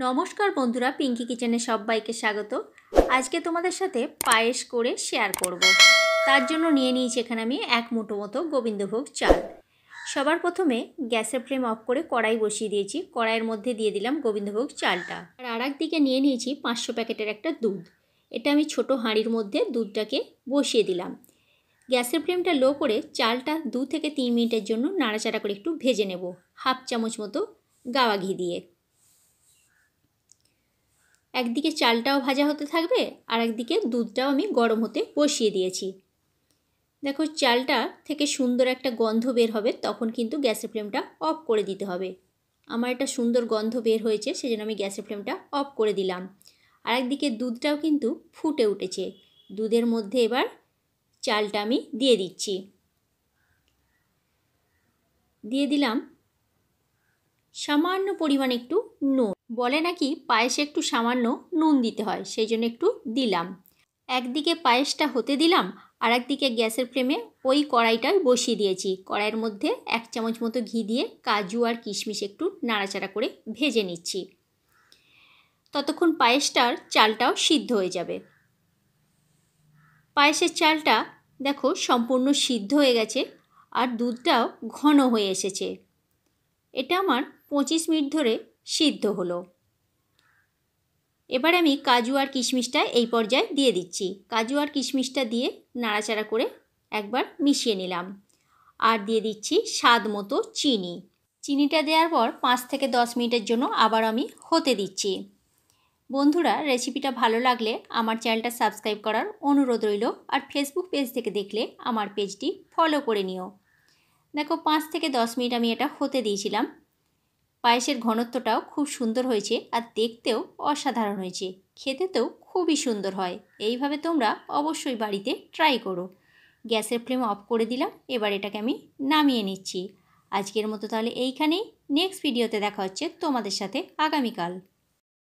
নমস্কার বন্ধুরা, পিঙ্কি কিচেনে সবাইকে স্বাগত। আজকে তোমাদের সাথে পায়েস করে শেয়ার করব। তার জন্য নিয়ে নিয়েছি এখানে আমি 1 মুঠো মতো গোবিন্দভোগ চাল। সবার প্রথমে গ্যাসের ফ্লেম অফ করে কড়াই বসিয়ে দিয়েছি। কড়াইয়ের মধ্যে দিয়ে দিলাম গোবিন্দভোগ চালটা। আর একদিকে নিয়ে নিয়েছি 500 প্যাকেটের একটা দুধ। এটা আমি ছোট হাঁড়ির মধ্যে দুধটাকে বসিয়ে দিলাম। গ্যাসের ফ্লেমটা লো করে চালটা 2 থেকে 3 মিনিটের জন্য নাড়াচাড়া করে একটু ভেজে নেব, হাফ চামচ মতো গাওয়া ঘি দিয়ে। একদিকে চালটাও ভাজা হতে থাকবে আর একদিকে দুধটাও আমি গরম হতে বসিয়ে দিয়েছি। দেখো চালটা থেকে সুন্দর একটা গন্ধ বের হবে, তখন কিন্তু গ্যাসের ফ্লেমটা অফ করে দিতে হবে। আমার একটা সুন্দর গন্ধ বের হয়েছে, সেজন্য আমি গ্যাসের ফ্লেমটা অফ করে দিলাম। আর একদিকে দুধটাও কিন্তু ফুটে উঠেছে। দুধের মধ্যে এবার চালটা আমি দিয়ে দিচ্ছি। দিয়ে দিলাম সামান্য পরিমাণ একটু নুন। বলে নাকি পায়েসে একটু সামান্য নুন দিতে হয়, সেই জন্য একটু দিলাম। একদিকে পায়েসটা হতে দিলাম, আর একদিকে গ্যাসের ফ্লেমে ওই কড়াইটাই বসিয়ে দিয়েছি। কড়াইয়ের মধ্যে 1 চামচ মতো ঘি দিয়ে কাজু আর কিশমিশ একটু নাড়াচাড়া করে ভেজে নিচ্ছি। ততক্ষণ পায়েসটার চালটাও সিদ্ধ হয়ে যাবে। পায়েসের চালটা দেখো সম্পূর্ণ সিদ্ধ হয়ে গেছে আর দুধটাও ঘন হয়ে এসেছে। এটা আমার 25 মিনিট ধরে সিদ্ধ হলো। এবার আমি কাজু আর কিশমিশটা এই পর্যায়ে দিয়ে দিচ্ছি। কাজু আর কিশমিশটা দিয়ে নাড়াচাড়া করে একবার মিশিয়ে নিলাম। আর দিয়ে দিচ্ছি স্বাদ মতো চিনি। চিনিটা দেওয়ার পর 5 থেকে 10 মিনিটের জন্য আবার আমি হতে দিচ্ছি। বন্ধুরা, রেসিপিটা ভালো লাগলে আমার চ্যানেলটা সাবস্ক্রাইব করার অনুরোধ রইল। আর ফেসবুক পেজ থেকে দেখলে আমার পেজটি ফলো করে নিও। দেখো 5 থেকে 10 মিনিট আমি এটা হতে দিয়েছিলাম। পায়েসের ঘনত্বটাও খুব সুন্দর হয়েছে আর দেখতেও অসাধারণ হয়েছে। খেতেতেও খুবই সুন্দর হয়। এইভাবে তোমরা অবশ্যই বাড়িতে ট্রাই করো। গ্যাসের ফ্লেম অফ করে দিলাম। এবার এটাকে আমি নামিয়ে নিচ্ছি। আজকের মতো তাহলে এইখানেই। নেক্সট ভিডিওতে দেখা হচ্ছে তোমাদের সাথে আগামীকাল।